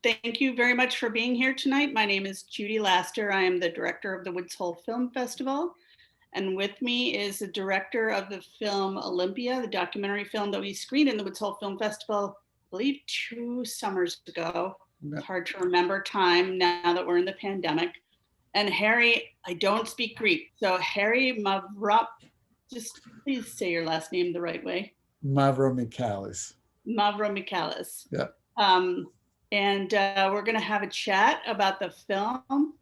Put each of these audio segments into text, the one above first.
Thank you very much for being here tonight. My name is Judy Laster. I am the director of the Woods Hole Film Festival. And with me is the director of the film Olympia, the documentary film that we screened in the Woods Hole Film Festival, I believe 2 summers ago. It's hard to remember time now that we're in the pandemic. And Harry, I don't speak Greek. So Harry just please say your last name the right way. Mavromichalis. Mavromichalis. Yeah. And we're going to have a chat about the film.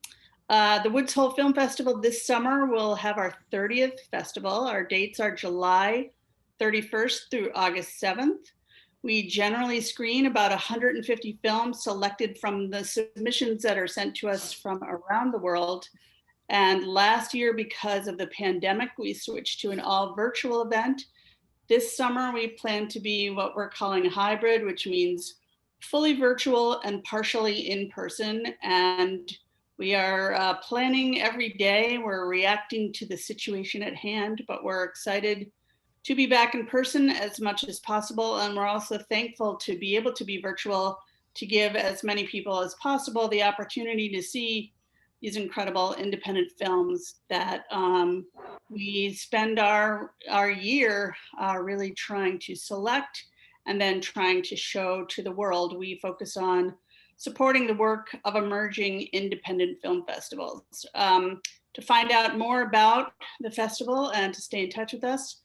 The Woods Hole Film Festival this summer will have our 30th festival. Our dates are July 31st through August 7th. We generally screen about 150 films selected from the submissions that are sent to us from around the world. And last year, because of the pandemic, we switched to an all virtual event. This summer, we plan to be what we're calling a hybrid, which means fully virtual and partially in person. And we are planning every day. We're reacting to the situation at hand, but we're excited to be back in person as much as possible. And we're also thankful to be able to be virtual to give as many people as possible the opportunity to see these incredible independent films that we spend our year really trying to select and then trying to show to the world. We focus on supporting the work of emerging independent film festivals. To find out more about the festival and to stay in touch with us,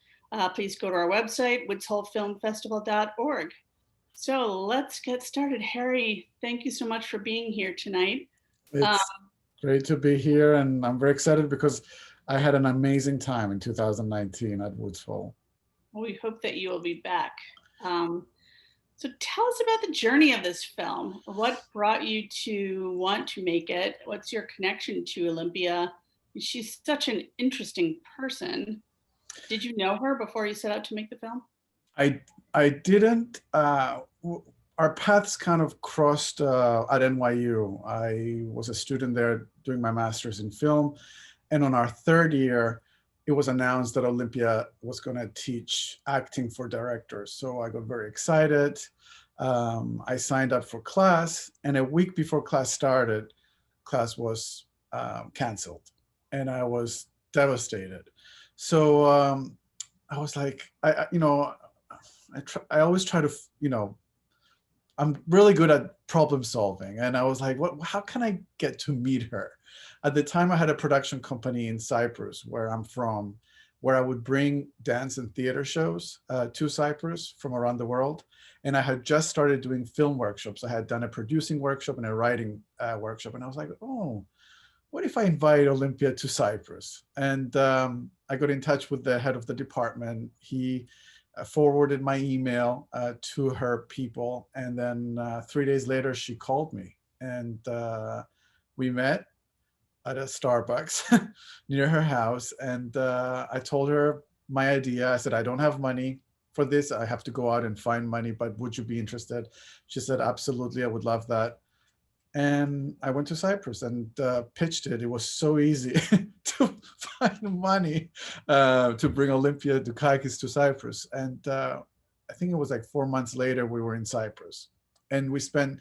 please go to our website, woodsholefilmfestival.org. So let's get started. Harry, thank you so much for being here tonight. It's great to be here, and I'm very excited because I had an amazing time in 2019 at Woods Hole. Well, we hope that you will be back. So tell us about the journey of this film. What brought you to want to make it? What's your connection to Olympia? She's such an interesting person. Did you know her before you set out to make the film? I didn't. Our paths kind of crossed at NYU. I was a student there doing my master's in film. And on our third year, it was announced that Olympia was going to teach acting for directors. So I got very excited. I signed up for class. And a week before class started, class was canceled. And I was devastated. So I was like, I always try to, I'm really good at problem solving. And I was like, how can I get to meet her? At the time, I had a production company in Cyprus, where I'm from, where I would bring dance and theater shows to Cyprus from around the world. And I had just started doing film workshops. I had done a producing workshop and a writing workshop. And I was like, oh, what if I invite Olympia to Cyprus? And I got in touch with the head of the department. He forwarded my email to her people. And then 3 days later, she called me. And we met at a Starbucks near her house. And I told her my idea. I said, I don't have money for this. I have to go out and find money, but would you be interested? She said, absolutely, I would love that. And I went to Cyprus and pitched it. It was so easy to find money to bring Olympia Dukakis to Cyprus. And I think it was like 4 months later, we were in Cyprus. And we spent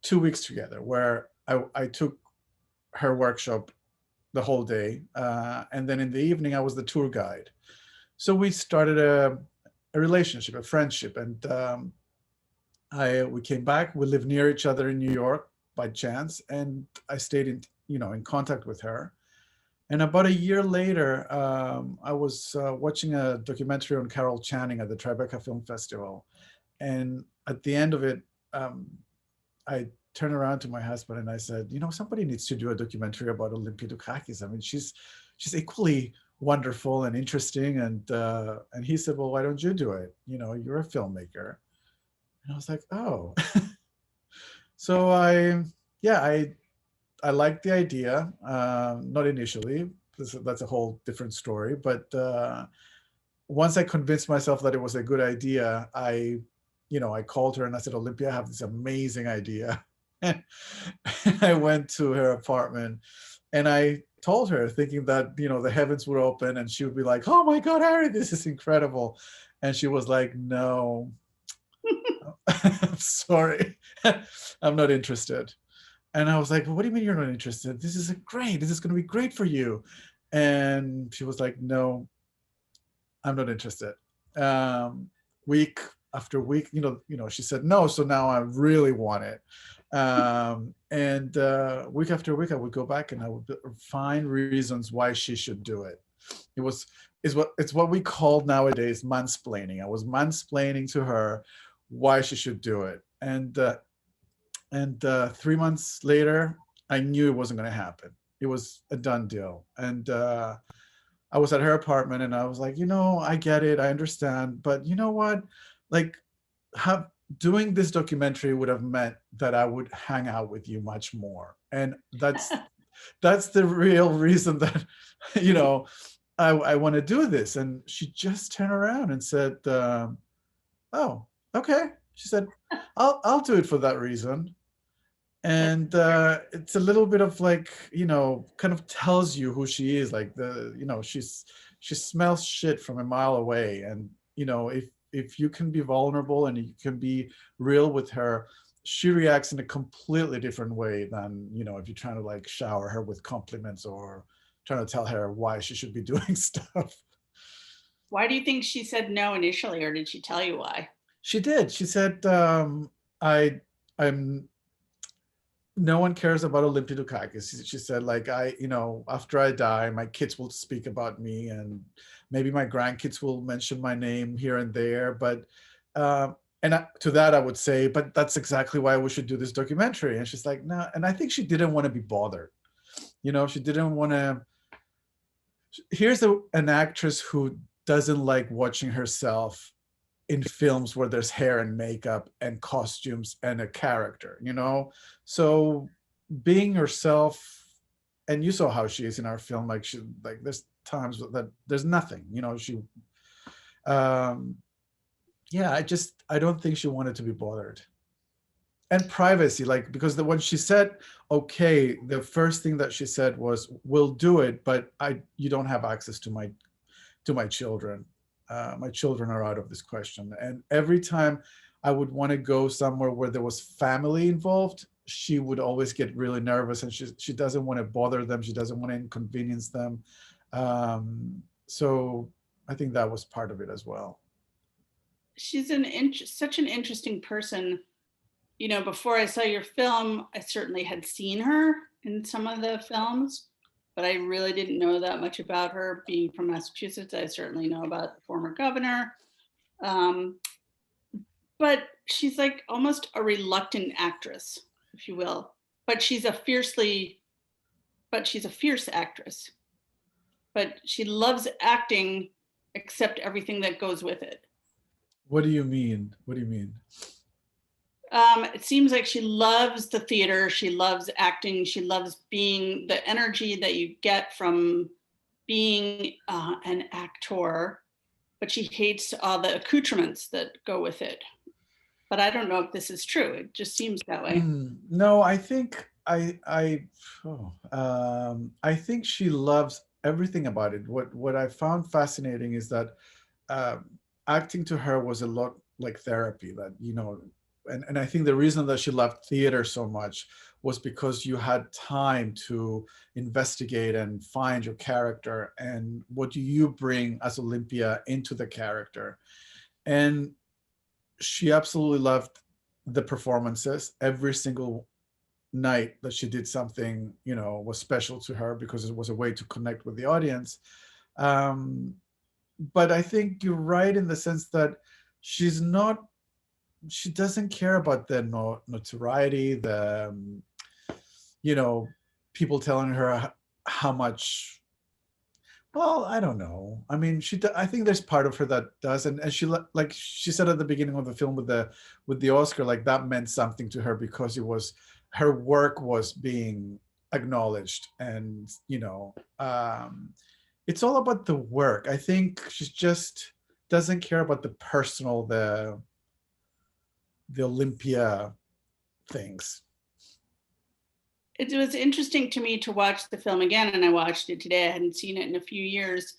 2 weeks together, where I took her workshop the whole day. And then in the evening, I was the tour guide. So we started a relationship, a friendship. And we came back. We lived near each other in New York by chance, and I stayed in contact with her. And about a year later, I was watching a documentary on Carol Channing at the Tribeca Film Festival, and at the end of it, I turned around to my husband and I said, somebody needs to do a documentary about Olympia Dukakis. I mean, she's equally wonderful and interesting. And he said, well, why don't you do it? You're a filmmaker. And I was like, oh. So I liked the idea, not initially. That's a whole different story. But once I convinced myself that it was a good idea, I called her and I said, Olympia, I have this amazing idea. And I went to her apartment and I told her, thinking that, the heavens were open and she would be like, oh my God, Harry, this is incredible. And she was like, no. sorry, I'm not interested. And I was like, what do you mean you're not interested? This is great. This is going to be great for you. And she was like, no, I'm not interested. Week after week, she said no. So now I really want it. And week after week, I would go back and I would find reasons why she should do it. It's what we call nowadays mansplaining. I was mansplaining to her why she should do it. And 3 months later, I knew it wasn't going to happen. It was a done deal. And I was at her apartment and I was like, I get it. I understand. But you know what? Like, doing this documentary would have meant that I would hang out with you much more. And that's the real reason that, I want to do this. And she just turned around and said, oh, okay. She said, I'll do it for that reason. And it's a little bit of like, kind of tells you who she is. Like she smells shit from a mile away. And, if you can be vulnerable and you can be real with her, she reacts in a completely different way than, if you're trying to like shower her with compliments or trying to tell her why she should be doing stuff. Why do you think she said no initially, or did she tell you why? She did. She said, I'm no one cares about Olympia Dukakis. She said, like, after I die, my kids will speak about me and maybe my grandkids will mention my name here and there. But, to that I would say, but that's exactly why we should do this documentary. And she's like, no. And I think she didn't want to be bothered. She didn't want to. Here's an actress who doesn't like watching herself in films where there's hair and makeup and costumes and a character, so being yourself. And you saw how she is in our film. Like there's times that there's nothing, she I don't think she wanted to be bothered. And privacy, like, because when she said okay, the first thing that she said was, we'll do it, but you don't have access to my children. My children are out of this question. And every time I would want to go somewhere where there was family involved, she would always get really nervous, and she doesn't want to bother them. She doesn't want to inconvenience them. So I think that was part of it as well. She's such an interesting person. Before I saw your film, I certainly had seen her in some of the films, but I really didn't know that much about her. Being from Massachusetts, I certainly know about the former governor. But she's like almost a reluctant actress, if you will. But she's a fierce actress. But she loves acting, except everything that goes with it. What do you mean? It seems like she loves the theater. She loves acting. She loves being the energy that you get from being an actor, but she hates all the accoutrements that go with it. But I don't know if this is true. It just seems that way. No, I think I think she loves everything about it. What I found fascinating is that acting to her was a lot like therapy. That and I think the reason that she loved theater so much was because you had time to investigate and find your character and what do you bring as Olympia into the character. And she absolutely loved the performances. Every single night that she did something, was special to her because it was a way to connect with the audience. But I think you're right in the sense that she doesn't care about the notoriety, the, people telling her how much. Well, I don't know. I mean, I think there's part of her that does, and she, like she said at the beginning of the film with the Oscar, like that meant something to her because her work was being acknowledged, and it's all about the work. I think she just doesn't care about the personal, the Olympia things. It was interesting to me to watch the film again, and I watched it today. I hadn't seen it in a few years.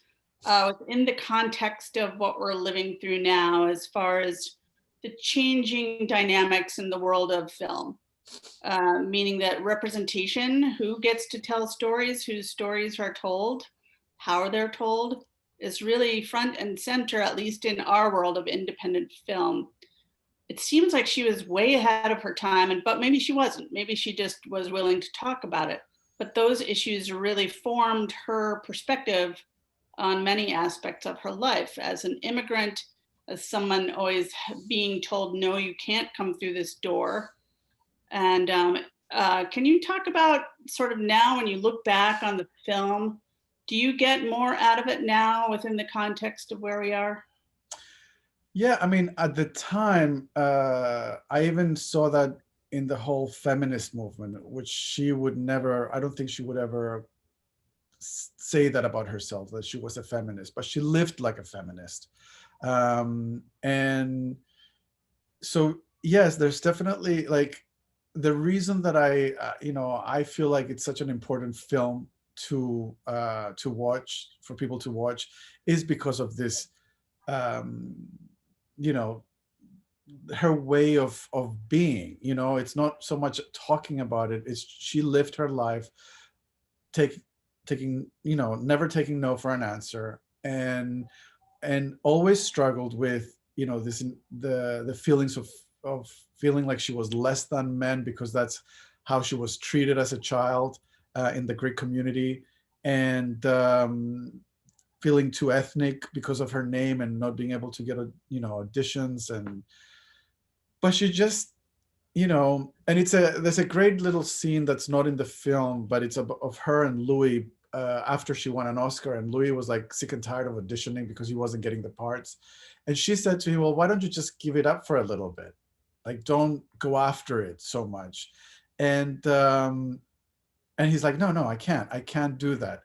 In the context of what we're living through now, as far as the changing dynamics in the world of film, meaning that representation, who gets to tell stories, whose stories are told, how they're told, is really front and center, at least in our world of independent film. It seems like she was way ahead of her time, but maybe she wasn't. Maybe she just was willing to talk about it. But those issues really formed her perspective on many aspects of her life as an immigrant, as someone always being told, no, you can't come through this door. And can you talk about sort of now when you look back on the film, do you get more out of it now within the context of where we are? Yeah, I mean, at the time, I even saw that in the whole feminist movement, which she would never, I don't think she would ever say that about herself, that she was a feminist, but she lived like a feminist. And so, yes, there's definitely like the reason that I feel like it's such an important film to watch, for people to watch, is because of this, um, you know, her way of being. It's not so much talking about it, it's she lived her life take taking, never taking no for an answer, and always struggled with, this, the feelings of feeling like she was less than men, because that's how she was treated as a child in the Greek community, and feeling too ethnic because of her name and not being able to get auditions. But she just, and there's a great little scene that's not in the film, but it's of her and Louis after she won an Oscar, and Louis was like sick and tired of auditioning because he wasn't getting the parts. And she said to him, well, why don't you just give it up for a little bit? Like, don't go after it so much. And he's like, no, I can't do that.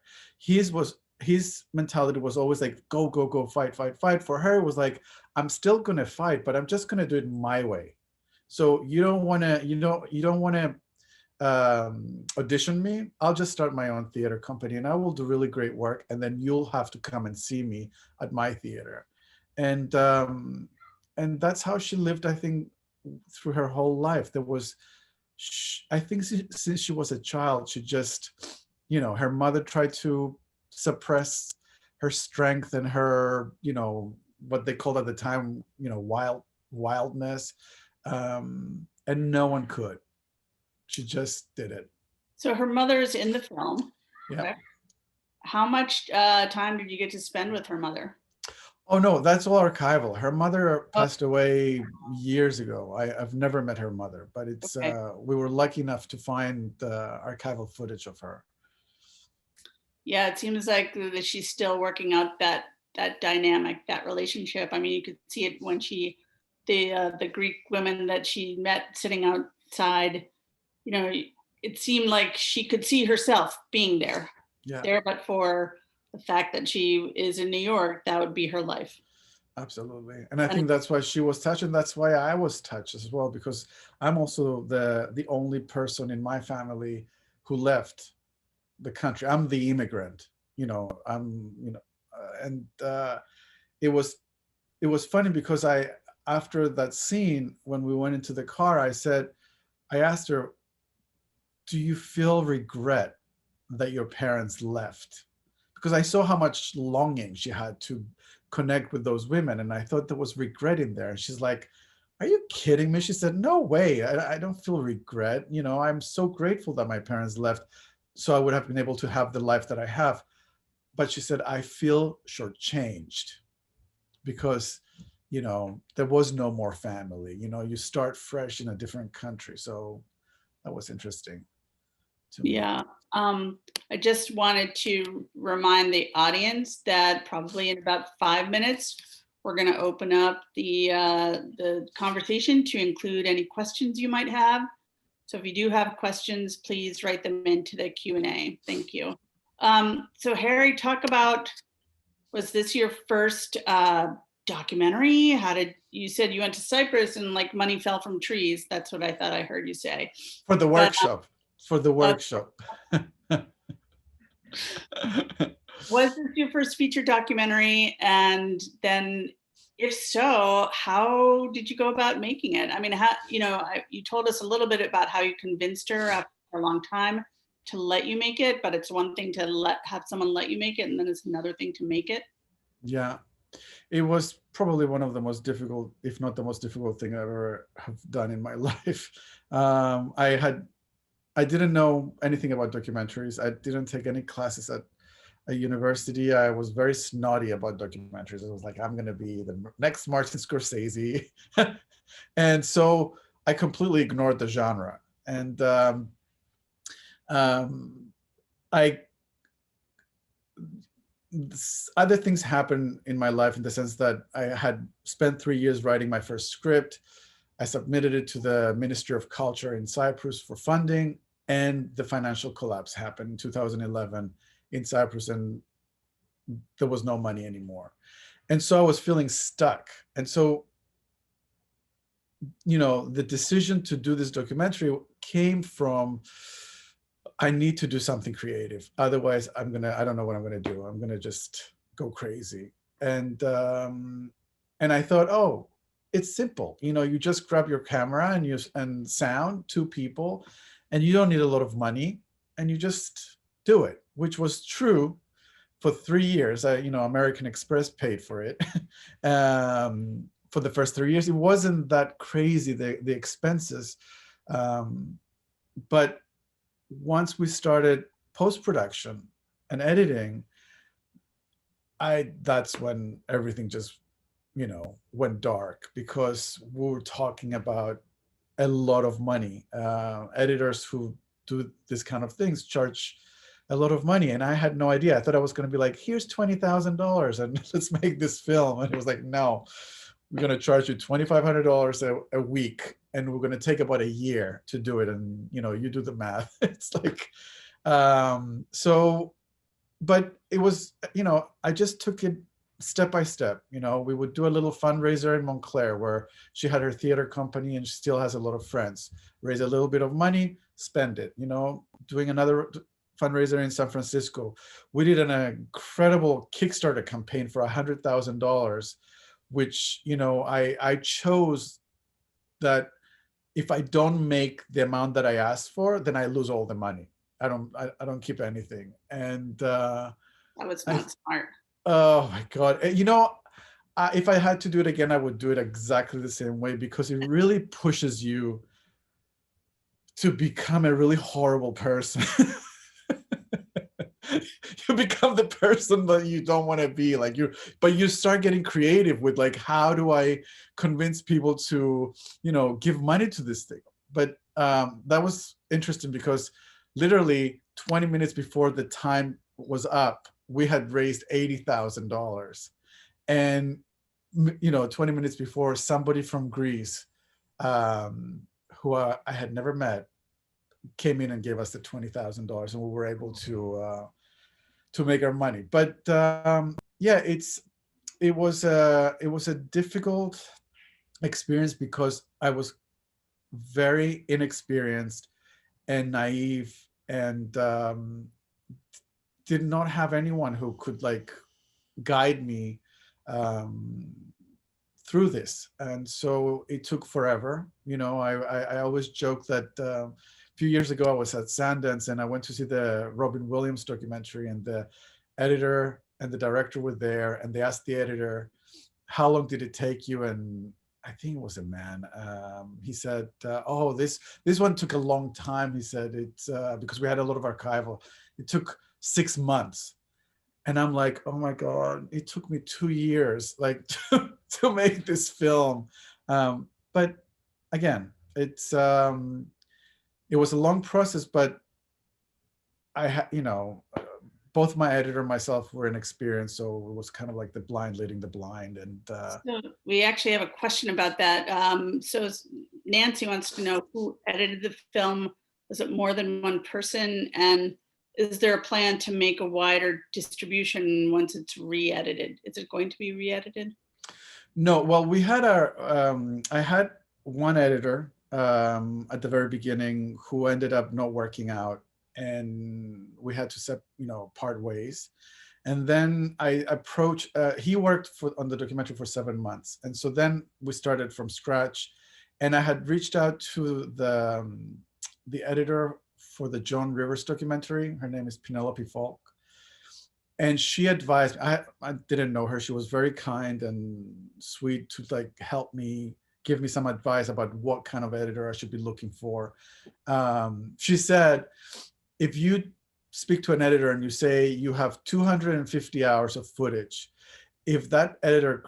His mentality was always like, go, go, go, fight, fight, fight. For her, it was like, I'm still gonna fight, but I'm just gonna do it my way. So you don't want to, you don't want to audition me. I'll just start my own theater company, and I will do really great work, and then you'll have to come and see me at my theater. And that's how she lived, I think, through her whole life. I think since she was a child, she just, her mother tried to suppress her strength and her, what they called at the time, wildness. And no one could. She just did it. So her mother's in the film. Yeah. Okay. How much time did you get to spend with her mother? Oh no, that's all archival. Her mother passed away years ago. I've never met her mother, but it's Okay. We were lucky enough to find archival footage of her. Yeah, it seems like that she's still working out that dynamic, that relationship. I mean, you could see it when the Greek women that she met sitting outside, it seemed like she could see herself being there. Yeah. There, but for the fact that she is in New York, that would be her life. Absolutely. And I think that's why she was touched, and that's why I was touched as well, because I'm also the only person in my family who left the country. I'm the immigrant, and it was funny because after that scene, when we went into the car, I asked her, do you feel regret that your parents left? Because I saw how much longing she had to connect with those women, and I thought there was regret in there. And she's like, are you kidding me? She said, no way. I don't feel regret. I'm so grateful that my parents left, so I would have been able to have the life that I have. But she said, I feel shortchanged because, there was no more family. You start fresh in a different country. So that was interesting to me. Yeah. I just wanted to remind the audience that probably in about 5 minutes, we're going to open up the conversation to include any questions you might have. So if you do have questions, please write them into the Q&A. Thank you. So Harry, talk about, was this your first documentary? You said you went to Cyprus and like money fell from trees. That's what I thought I heard you say. For the workshop. For the workshop. Was this your first feature documentary? And then If so, how did you go about making it? I mean, how, you told us a little bit about how you convinced her after a long time to let you make it, but it's one thing to have someone let you make it, and then it's another thing to make it. Yeah, it was probably one of the most difficult, if not the most difficult thing I ever have done in my life. I didn't know anything about documentaries. I didn't take any classes at a university. I was very snotty about documentaries. I was like, I'm going to be the next Martin Scorsese. And so I completely ignored the genre. And um, I other things happened in my life in the sense that I had spent 3 years writing my first script. I submitted it to the Ministry of Culture in Cyprus for funding, and the financial collapse happened in 2011 in Cyprus, and there was no money anymore. And so I was feeling stuck. And so, the decision to do this documentary came from, I need to do something creative. Otherwise, I don't know what I'm gonna do. I'm gonna just go crazy. And I thought, oh, it's simple. You just grab your camera and sound, two people, and you don't need a lot of money, and you just do it, which was true for 3 years. American Express paid for it. For the first 3 years, it wasn't that crazy, the expenses, but once we started post-production and editing, that's when everything just, went dark, because we were talking about a lot of money. Editors who do this kind of things charge a lot of money, and I had no idea. I thought I was going to be like, here's $20,000 and let's make this film. And it was like, no, we're going to charge you $2,500 a week, and we're going to take about a year to do it. And you do the math. It's like, so, but it was, I just took it step by step. We would do a little fundraiser in Montclair, where she had her theater company and she still has a lot of friends. Raise a little bit of money, spend it. Doing another fundraiser in San Francisco. We did an incredible Kickstarter campaign for $100,000, which, I chose that if I don't make the amount that I asked for, then I lose all the money. I don't keep anything. And That was not smart. oh my God. If I had to do it again, I would do it exactly the same way, because it really pushes you to become a really horrible person. You become the person that you don't want to be, but you start getting creative with, like, how do I convince people to, give money to this thing? But that was interesting, because literally 20 minutes before the time was up, we had raised $80,000. And 20 minutes before, somebody from Greece, who I had never met, came in and gave us the $20,000, and we were able to make our money. But yeah, it was a difficult experience, because I was very inexperienced and naive, and did not have anyone who could, like, guide me through this. And so it took forever. I always joke that a few years ago I was at Sundance, and I went to see the Robin Williams documentary, and the editor and the director were there, and they asked the editor, how long did it take you? And I think it was a man. He said, oh, this one took a long time. He said, it's because we had a lot of archival. It took 6 months. And I'm like, oh my God, it took me 2 years, like, to make this film. But again, it was a long process, but I had, both my editor and myself were inexperienced, so it was kind of like the blind leading the blind. And So we actually have a question about that. So Nancy wants to know who edited the film. Was it more than one person? And is there a plan to make a wider distribution once it's re-edited? Is it going to be re-edited? No, well, we had I had one editor at the very beginning who ended up not working out, and we had to part ways. And then I approached, he worked on the documentary for 7 months. And so then we started from scratch. And I had reached out to the editor for the Joan Rivers documentary. Her name is Penelope Falk. And she advised, I didn't know her. She was very kind and sweet to like help me, give me some advice about what kind of editor I should be looking for. She said, if you speak to an editor and you say you have 250 hours of footage, if that editor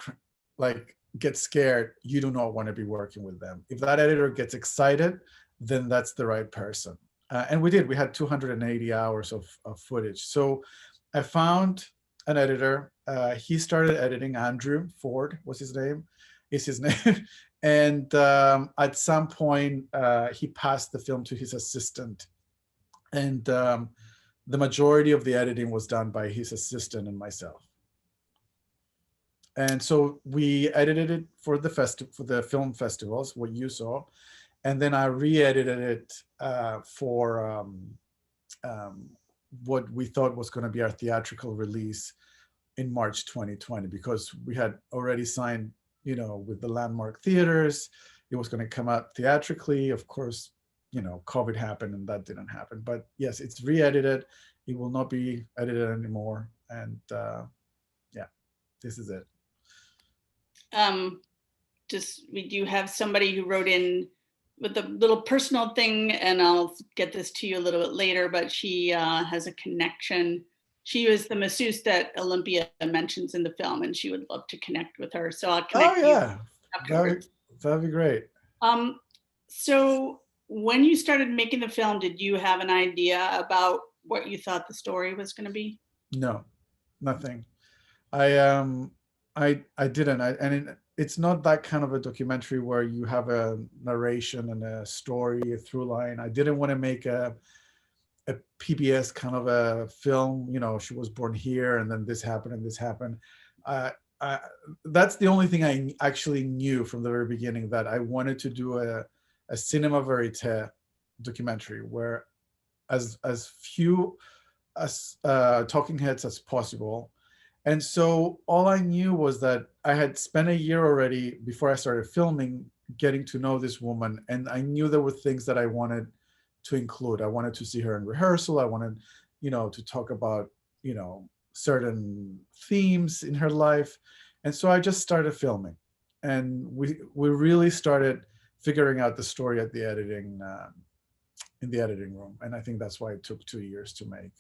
like gets scared, you do not want to be working with them. If that editor gets excited, then that's the right person. And we did. We had 280 hours of footage. So I found an editor. He started editing. Andrew Ford was his name. Is his name. And at some point, he passed the film to his assistant. And the majority of the editing was done by his assistant and myself. And so we edited it for the film festivals, what you saw, and then I re-edited it for what we thought was going to be our theatrical release in March 2020, because we had already signed, with the landmark theaters. It was going to come out theatrically. Of course, COVID happened and that didn't happen. But yes, it's re-edited. It will not be edited anymore. And yeah, this is it. We do have somebody who wrote in with a little personal thing, and I'll get this to you a little bit later, but she has a connection. She was the masseuse that Olympia mentions in the film, and she would love to connect with her. So I'll connect you afterwards. That'd be great. So when you started making the film, did you have an idea about what you thought the story was going to be? No, nothing. I didn't. It's not that kind of a documentary where you have a narration and a story, a through line. I didn't want to make a PBS kind of a film. She was born here and then this happened and this happened. That's the only thing I actually knew from the very beginning, that I wanted to do a cinema verite documentary where as few as talking heads as possible. And so all I knew was that I had spent a year already before I started filming, getting to know this woman. And I knew there were things that I wanted to include. I wanted to see her in rehearsal. I wanted, to talk about, certain themes in her life. And so I just started filming. And we really started figuring out the story at the editing, in the editing room. And I think that's why it took 2 years to make.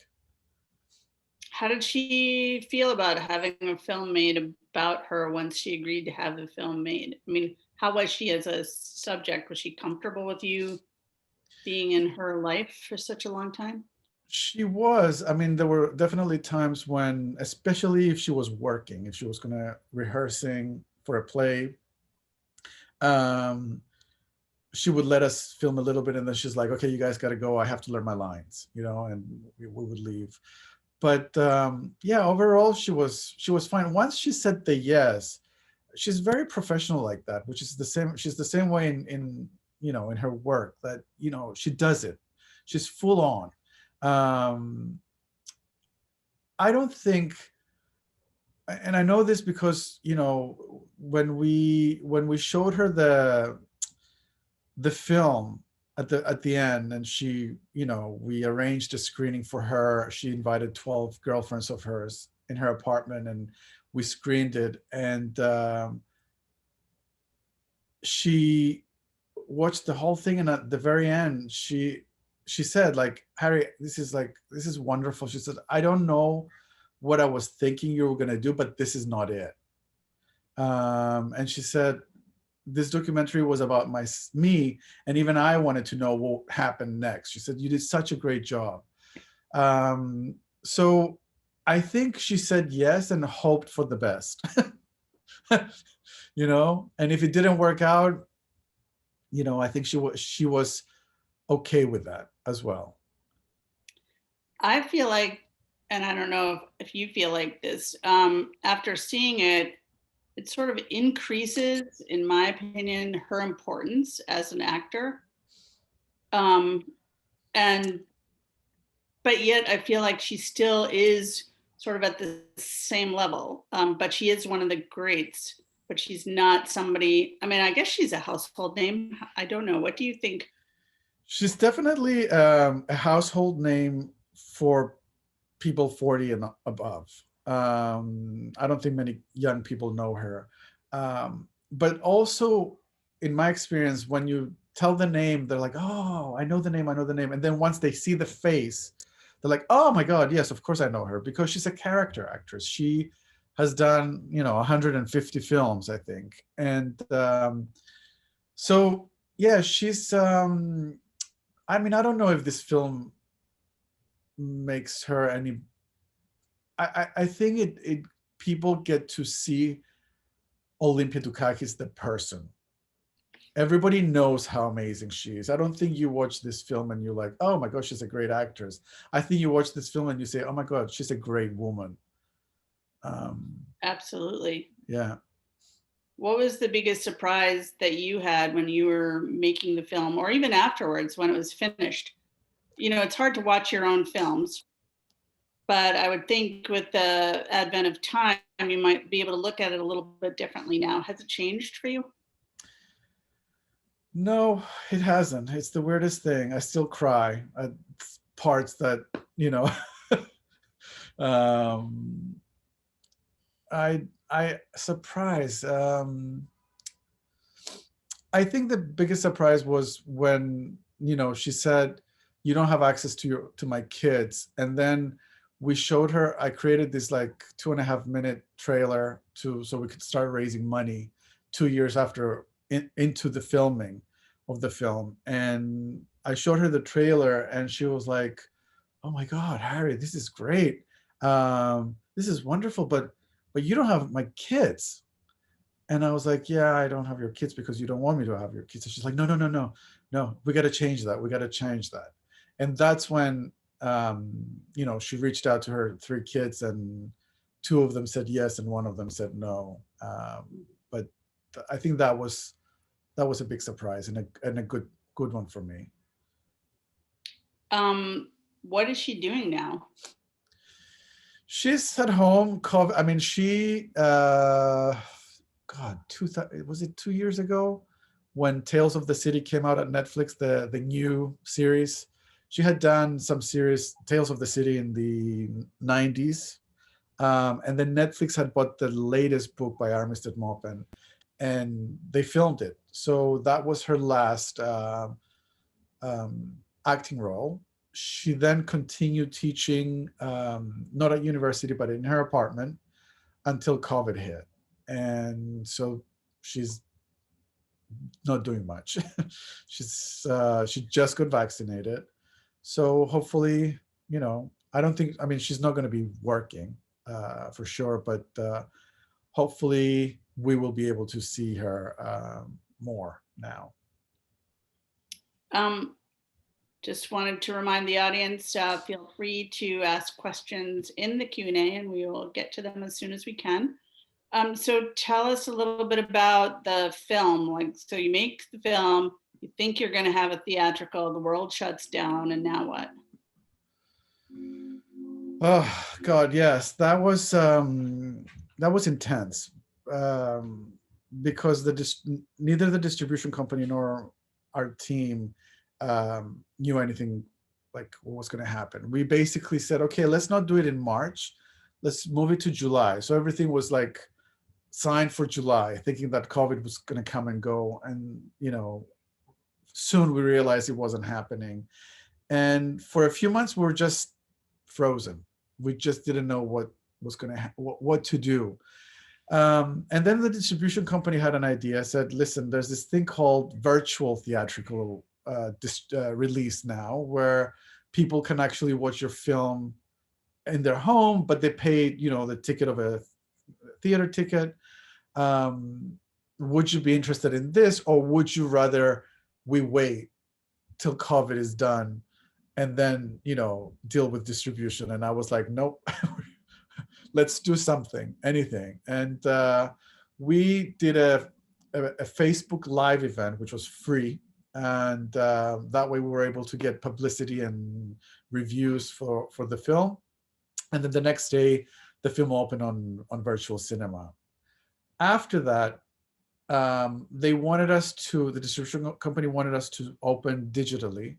How did she feel about having a film made about her once she agreed to have the film made? I mean, how was she as a subject? Was she comfortable with you being in her life for such a long time? She was. I mean, there were definitely times when, especially if she was working, if she was going to rehearsing for a play, she would let us film a little bit, and then she's like, okay, you guys got to go. I have to learn my lines, and we would leave. But yeah, overall, she was fine. Once she said the yes, she's very professional like that, which is the same. She's the same way in her work, that, she does it. She's full on. I don't think, and I know this because, when we showed her the film at the end, and she, we arranged a screening for her. She invited 12 girlfriends of hers in her apartment, and we screened it. And she watched the whole thing, and at the very end, she said, like, Harry, this is wonderful. She said, I don't know what I was thinking you were going to do, but this is not it. And she said, this documentary was about me, and even I wanted to know what happened next. She said, you did such a great job. So I think she said yes and hoped for the best. And if it didn't work out, I think she was okay with that as well. I feel like, and I don't know if you feel like this, after seeing it, it sort of increases, in my opinion, her importance as an actor. But yet I feel like she still is sort of at the same level. But she is one of the greats, but she's not somebody, I mean, I guess she's a household name. I don't know. What do you think? She's definitely a household name for people 40 and above. I don't think many young people know her. But also, in my experience, when you tell the name, they're like, oh, I know the name, I know the name. And then once they see the face, they're like, oh my God, yes, of course I know her, because she's a character actress. She has done, 150 films, I think. And so, yeah, she's, I mean, I don't know if this film makes her any. I think it people get to see Olympia Dukakis the person. Everybody knows how amazing she is. I don't think you watch this film and you're like, oh my gosh, she's a great actress. I think you watch this film and you say, oh my God, she's a great woman. Absolutely. Yeah. What was the biggest surprise that you had when you were making the film, or even afterwards when it was finished? It's hard to watch your own films, but I would think with the advent of time, you might be able to look at it a little bit differently now. Has it changed for you? No, it hasn't. It's the weirdest thing. I still cry at parts that, you know, um, I surprise. I think the biggest surprise was when, she said, you don't have access to my kids. And then we showed her, I created this like 2.5 minute trailer so we could start raising money 2 years after into the filming of the film. And I showed her the trailer and she was like, oh my God, Harry, this is great. This is wonderful, but you don't have my kids. And I was like, yeah, I don't have your kids because you don't want me to have your kids. And she's like, no, no, no, no, no, we got to change that. We got to change that. And that's when, she reached out to her 3 kids and 2 of them said yes and one of them said no. But I think that was a big surprise and a good one for me. What is she doing now? She's at home. I mean, she, God, was it 2 years ago when Tales of the City came out at Netflix, the new series? She had done some series, Tales of the City, in the 90s. And then Netflix had bought the latest book by Armistead Maupin, and they filmed it. So that was her last acting role. She then continued teaching, not at university, but in her apartment until COVID hit. And so she's not doing much. She just got vaccinated. So hopefully, I don't think, I mean, she's not going to be working for sure, but hopefully we will be able to see her more now. Just wanted to remind the audience, feel free to ask questions in the Q&A and we will get to them as soon as we can. So tell us a little bit about the film. So you make the film, you think you're going to have a theatrical, the world shuts down, and now what? Oh God, yes, that was intense, because neither the distribution company nor our team knew anything like what was going to happen. We basically said, okay, let's not do it in March, let's move it to July. So everything was like signed for July, thinking that COVID was going to come and go, and soon we realized it wasn't happening. And for a few months we were just frozen. We just didn't know what was going to what to do. And then the distribution company had an idea, said, listen, there's this thing called virtual theatrical release now, where people can actually watch your film in their home, but they paid, the ticket of a theater ticket. Would you be interested in this, or would you rather we wait till COVID is done and then, deal with distribution? And I was like, nope, let's do something, anything. And we did a Facebook Live event, which was free. And that way we were able to get publicity and reviews for the film. And then the next day, the film opened on virtual cinema. After that, they wanted us to, the distribution company wanted us to open digitally.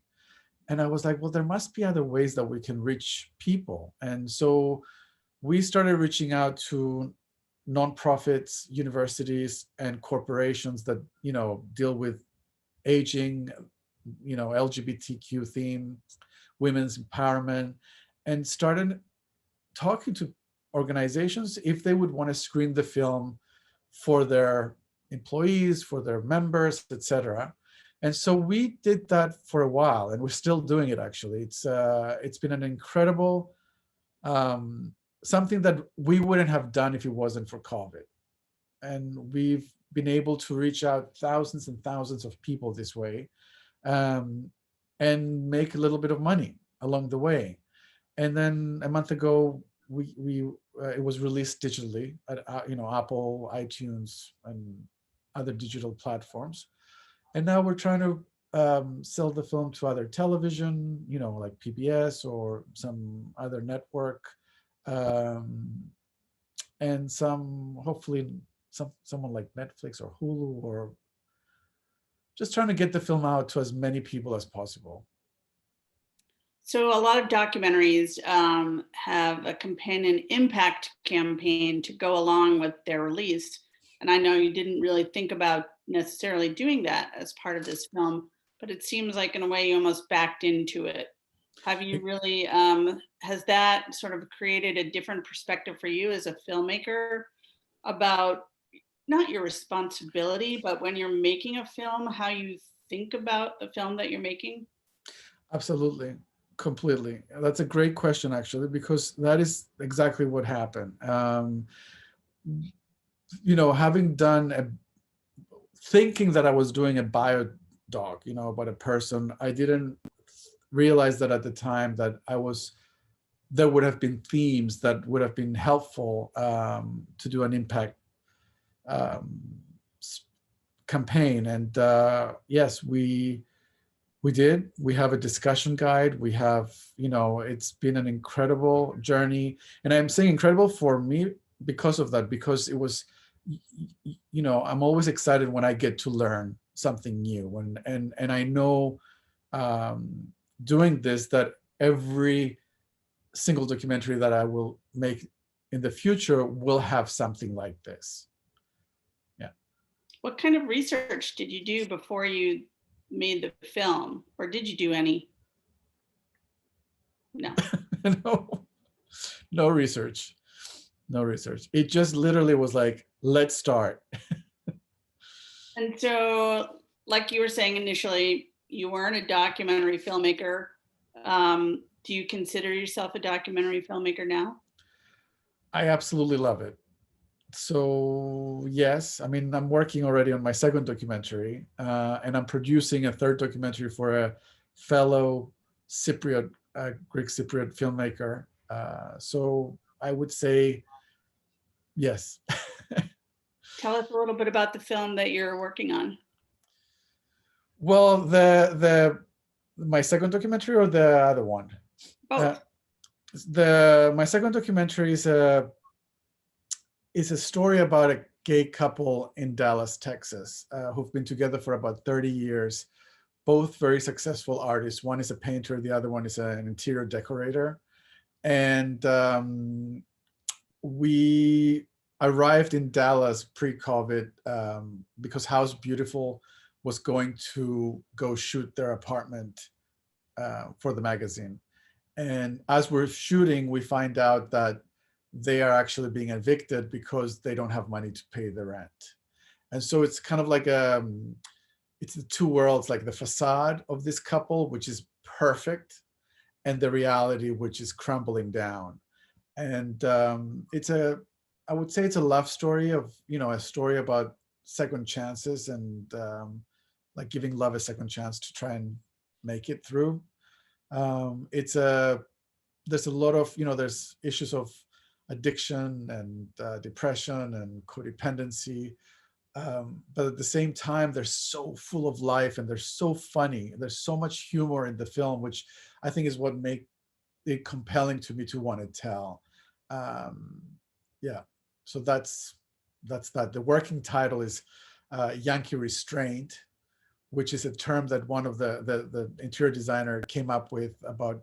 And I was like, well, there must be other ways that we can reach people. And so we started reaching out to nonprofits, universities, and corporations that, deal with aging, LGBTQ theme, women's empowerment, and started talking to organizations if they would want to screen the film for their employees, for their members, etc. And so we did that for a while, and we're still doing it. Actually, it's been an incredible something that we wouldn't have done if it wasn't for COVID. And we've been able to reach out thousands and thousands of people this way, um, and make a little bit of money along the way. And then a month ago, we it was released digitally at Apple, iTunes, and other digital platforms. And now we're trying to sell the film to other television, like PBS or some other network, um, and hopefully someone like Netflix or Hulu, or just trying to get the film out to as many people as possible. So a lot of documentaries have a companion impact campaign to go along with their release. And I know you didn't really think about necessarily doing that as part of this film, but it seems like in a way you almost backed into it. Have you really, has that sort of created a different perspective for you as a filmmaker about not your responsibility, but when you're making a film, how you think about the film that you're making? Absolutely. Completely. That's a great question, actually, because that is exactly what happened. Having done thinking that I was doing a bio doc, about a person, I didn't realize that at the time that there would have been themes that would have been helpful to do an impact campaign. And yes, we did. We have a discussion guide. We have, it's been an incredible journey. And I'm saying incredible for me because of that, because it was, I'm always excited when I get to learn something new. And I know doing this, that every single documentary that I will make in the future will have something like this. Yeah. What kind of research did you do before you made the film, or did you do any? No. No research. No research. It just literally was like, let's start. And so, like you were saying initially, you weren't a documentary filmmaker. Do you consider yourself a documentary filmmaker now? I absolutely love it. So yes, I mean, I'm working already on my second documentary, and I'm producing a third documentary for a fellow Cypriot, Greek Cypriot filmmaker. So I would say yes. Tell us a little bit about the film that you're working on. Well, my second documentary or the other one? Both. My second documentary is a story about a gay couple in Dallas, Texas, who've been together for about 30 years, both very successful artists. One is a painter, the other one is an interior decorator. And we arrived in Dallas pre-COVID because House Beautiful was going to go shoot their apartment for the magazine. And as we're shooting, we find out that they are actually being evicted because they don't have money to pay the rent. And so it's kind of like it's the two worlds, like the facade of this couple, which is perfect, and the reality, which is crumbling down. And I would say it's a love story of, a story about second chances and like giving love a second chance to try and make it through. There's a lot of, there's issues of addiction and depression and codependency. But at the same time, they're so full of life and they're so funny. There's so much humor in the film, which I think is what makes it compelling to me to want to tell. um, yeah, so that's that. The working title is Yankee Restraint, which is a term that one of the interior designer came up with about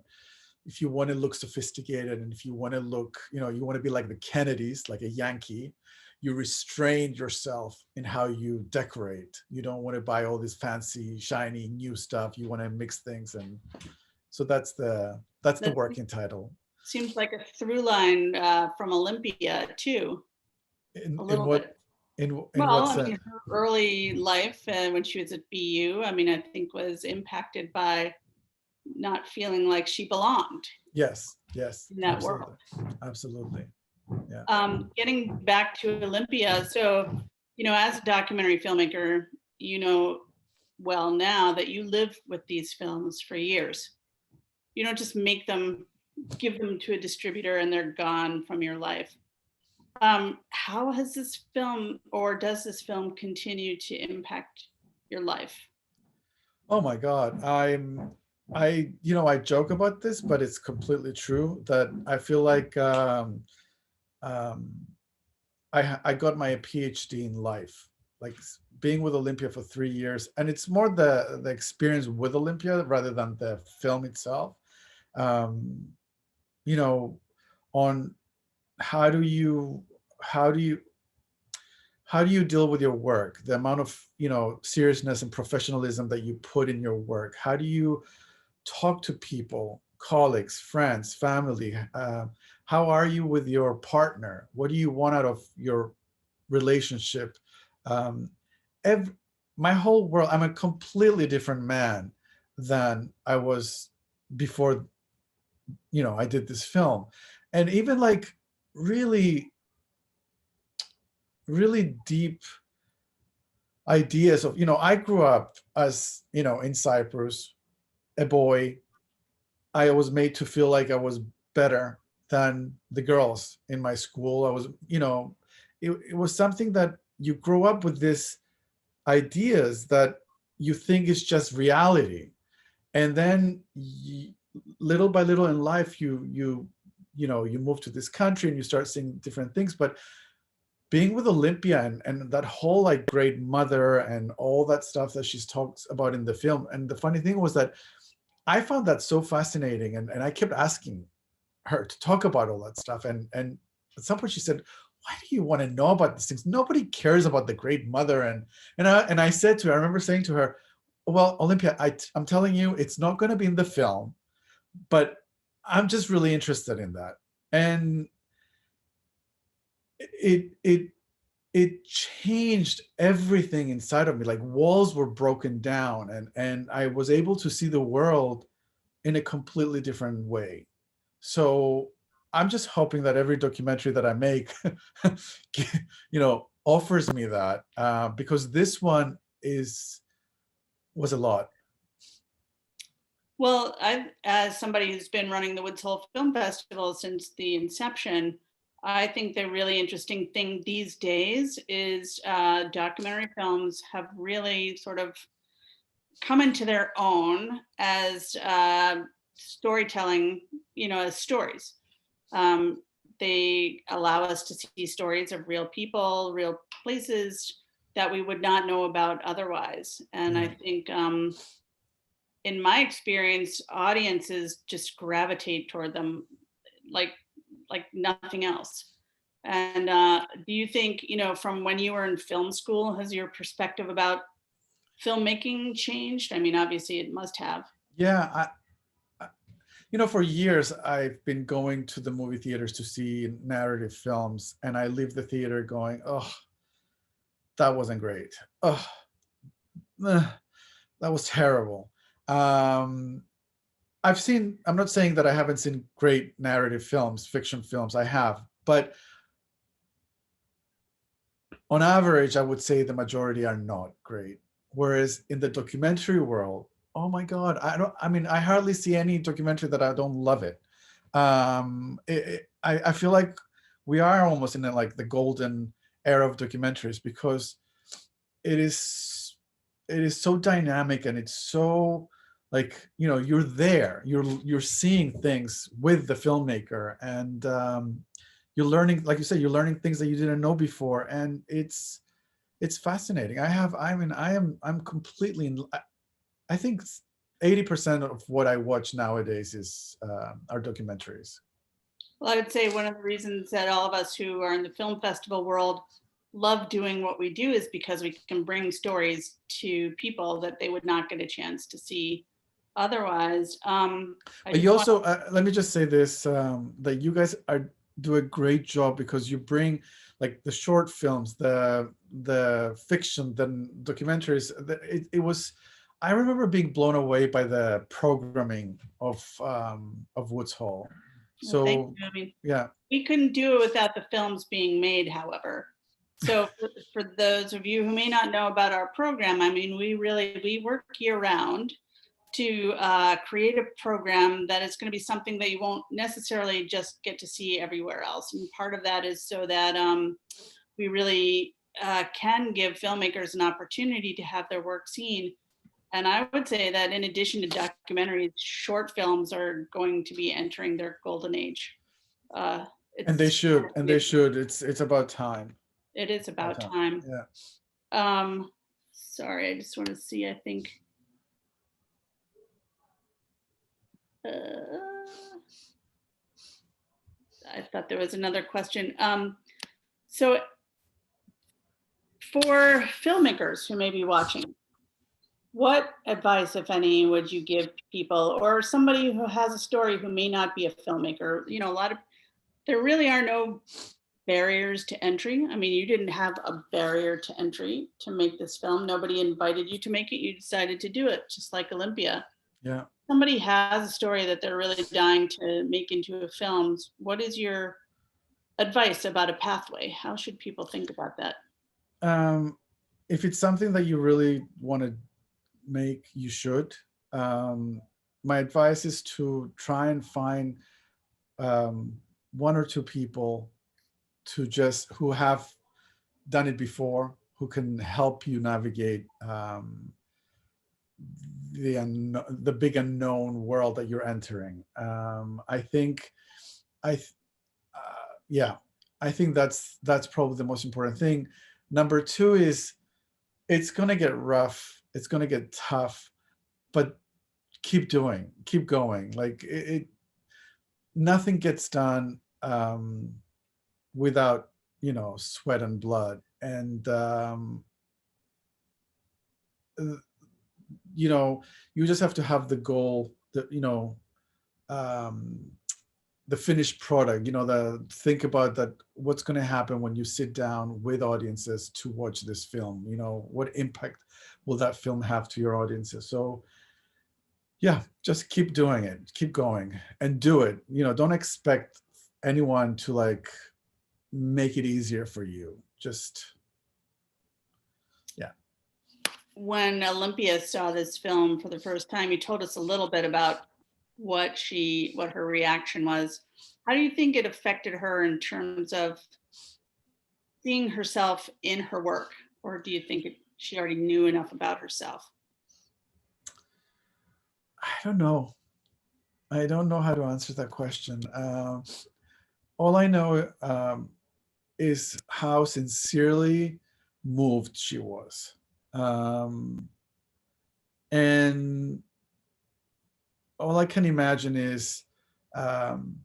if you want to look sophisticated and if you want to look, you want to be like the Kennedys, like a Yankee, you restrain yourself in how you decorate. You don't want to buy all this fancy, shiny, new stuff. You want to mix things, and so that's the That working title. seems like a through line from Olympia too, a In little what bit. in Well, what I sense? mean, her early life when she was at BU, I mean, I think was impacted by not feeling like she belonged Yes, yes, in that world. absolutely, absolutely. Yeah. Getting back to Olympia, so, as a documentary filmmaker, you know well now that you live with these films for years. You don't just give them to a distributor and they're gone from your life. How has this film or does this film continue to impact your life? Oh my God. I joke about this, but it's completely true that I feel like um, I got my PhD in life, like being with Olympia for 3 years, and it's more the experience with Olympia rather than the film itself. Um, you know, on how do you how do you how do you deal with your work, the amount of seriousness and professionalism that you put in your work, how do you talk to people, colleagues, friends, family, how are you with your partner, what do you want out of your relationship, um, every, my whole world, I'm a completely different man than I was before I did this film. And even like really really deep ideas of I grew up as in Cyprus, a boy. I was made to feel like I was better than the girls in my school. I was it was something that you grow up with this ideas that you think is just reality, and then little by little in life you move to this country and you start seeing different things. But being with Olympia and that whole like great mother and all that stuff that she talks about in the film. And the funny thing was that I found that so fascinating, and I kept asking her to talk about all that stuff. And at some point she said, "Why do you want to know about these things? Nobody cares about the great mother." And I said to her, I remember saying to her, "Well, Olympia, I'm telling you, it's not going to be in the film, but I'm just really interested in that." And it it changed everything inside of me. Like walls were broken down, and I was able to see the world in a completely different way. So I'm just hoping that every documentary that I make offers me that, because this one was a lot. Well, as somebody who's been running the Woods Hole Film Festival since the inception, I think the really interesting thing these days is documentary films have really sort of come into their own as storytelling, as stories. They allow us to see stories of real people, real places that we would not know about otherwise. And I think in my experience, audiences just gravitate toward them like nothing else. And do you think, from when you were in film school, has your perspective about filmmaking changed? I mean, obviously it must have. Yeah, for years I've been going to the movie theaters to see narrative films, and I leave the theater going, "Oh, that wasn't great. Oh, that was terrible." Um, I'm not saying that I haven't seen great narrative films, fiction films. I have, but on average, I would say the majority are not great. Whereas in the documentary world, oh my God, I hardly see any documentary that I don't love it. I feel like we are almost in like the golden era of documentaries, because it is it is so dynamic, and it's so like you're there, you're seeing things with the filmmaker, and you're learning, like you said, you're learning things that you didn't know before, and it's fascinating. I'm completely I think 80% of what I watch nowadays is are documentaries. Well, I would say one of the reasons that all of us who are in the film festival world love doing what we do is because we can bring stories to people that they would not get a chance to see otherwise. I But you just want also, let me just say this, that you guys do a great job, because you bring like the short films, the fiction, the documentaries. It was, I remember being blown away by the programming of Woods Hole. well, thank So you. I mean, yeah, we couldn't do it without the films being made, however. So for those of you who may not know about our program, I mean, we work year round to create a program that is going to be something that you won't necessarily just get to see everywhere else. And part of that is so that we really can give filmmakers an opportunity to have their work seen. And I would say that in addition to documentaries, short films are going to be entering their golden age. Uh, and they it's should, and they should. It's about time. it is About about time. time. Yeah. Sorry, I just want to see. I think. I thought there was another question. So for filmmakers who may be watching, what advice, if any, would you give people, or somebody who has a story who may not be a filmmaker? You know, there really are no barriers to entry. I mean, you didn't have a barrier to entry to make this film. Nobody invited you to make it. You decided to do it, just like Olympia. Yeah. Somebody has a story that they're really dying to make into a film. What is your advice about a pathway? How should people think about that? If it's something that you really want to make, you should. Um, my advice is to try and find one or two people to just who have done it before, who can help you navigate the big unknown world that you're entering. I think I yeah, I think that's probably the most important thing. Number two is, it's gonna get rough, it's gonna get tough, but keep going. Like nothing gets done without, sweat and blood. And you just have to have the goal, um, the finished product, think about that, what's going to happen when you sit down with audiences to watch this film. What impact will that film have to your audiences? So yeah, just keep doing it, keep going and do it. Don't expect anyone to like make it easier for you. Just yeah. When Olympia saw this film for the first time, you told us a little bit about what her reaction was. How do you think it affected her in terms of seeing herself in her work? Or do you think she already knew enough about herself? I don't know how to answer that question. All I know is how sincerely moved she was. And all I can imagine is, I'm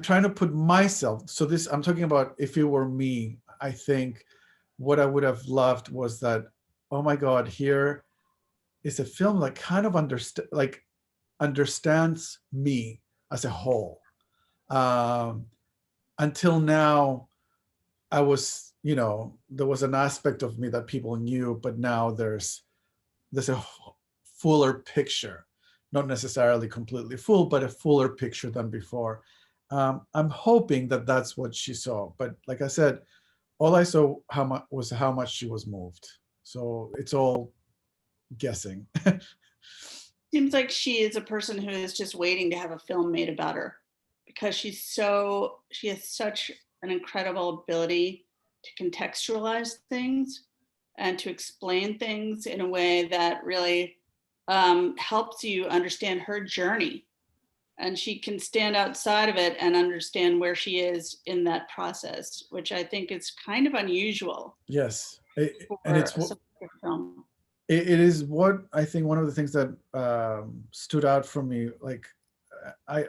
trying to put myself, so this, I'm talking about if it were me. I think what I would have loved was that, oh my God, here is a film that kind of understands me as a whole. Until now, I was, there was an aspect of me that people knew, but now there's a fuller picture, not necessarily completely full, but a fuller picture than before. I'm hoping that that's what she saw, but like I said, all I saw was how much she was moved. So it's all guessing. Seems like she is a person who is just waiting to have a film made about her, because she has such an incredible ability to contextualize things and to explain things in a way that really helps you understand her journey. and she can stand outside of it and understand where she is in that process, which I think is kind of unusual Yes. And for it's a subject film. it is what I think one of the things that stood out for me. Like, I,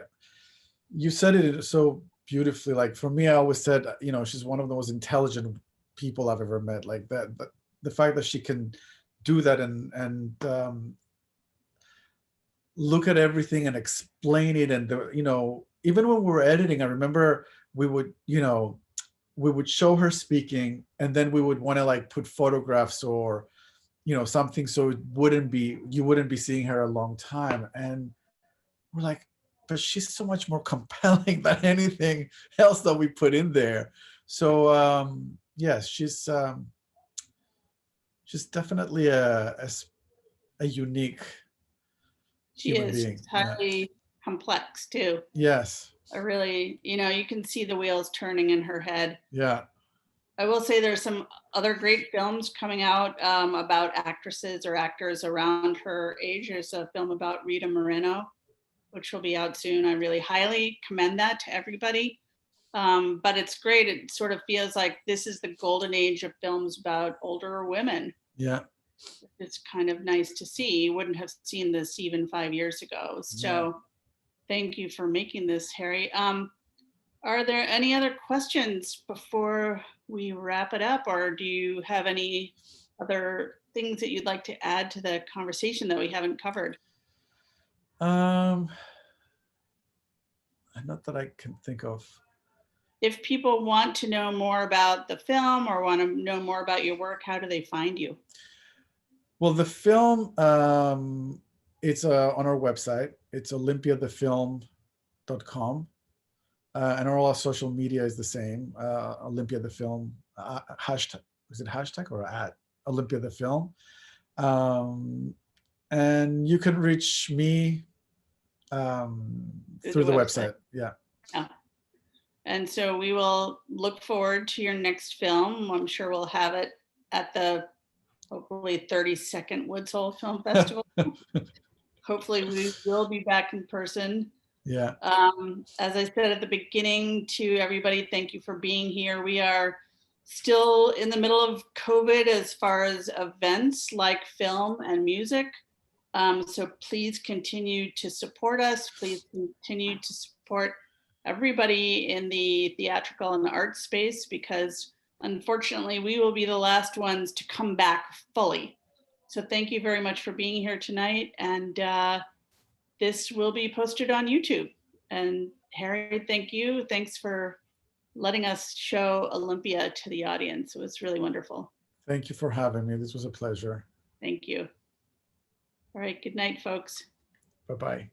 you said it so beautifully. Like for me, I always said, she's one of the most intelligent people I've ever met. Like that, but the fact that she can do that and look at everything and explain it, and even when we were editing, I remember we would, we would show her speaking, and then we would want to like put photographs or something, so you wouldn't be seeing her a long time. And we're like, but she's so much more compelling than anything else that we put in there. So yes, she's definitely a unique She human is. being. She's Yeah. highly complex too. Yes. I really, you can see the wheels turning in her head. Yeah. I will say there's some other great films coming out about actresses or actors around her age. There's a film about Rita Moreno, which will be out soon. I really highly commend that to everybody. But it's great. It sort of feels like this is the golden age of films about older women. Yeah. It's kind of nice to see. You wouldn't have seen this even 5 years ago. So thank you for making this, Harry. Are there any other questions before we wrap it up, or do you have any other things that you'd like to add to the conversation that we haven't covered? Not that I can think of. If people want to know more about the film or want to know more about your work, how do they find you? Well, the film, it's on our website. It's olympiathefilm.com. And all our social media is the same. Olympia the Film, hashtag, is it hashtag or at Olympia the Film? And you can reach me through the website. Yeah. And so we will look forward to your next film. I'm sure we'll have it at the hopefully 32nd Woods Hole Film Festival. Hopefully we will be back in person. Yeah. As I said at the beginning to everybody, thank you for being here. We are still in the middle of COVID as far as events like film and music. So please continue to support us. Please continue to support everybody in the theatrical and the art space, because unfortunately we will be the last ones to come back fully. So thank you very much for being here tonight. And this will be posted on YouTube. And Harry, thank you. Thanks for letting us show Olympia to the audience. It was really wonderful. Thank you for having me. This was a pleasure. Thank you. All right. Good night, folks. Bye-bye.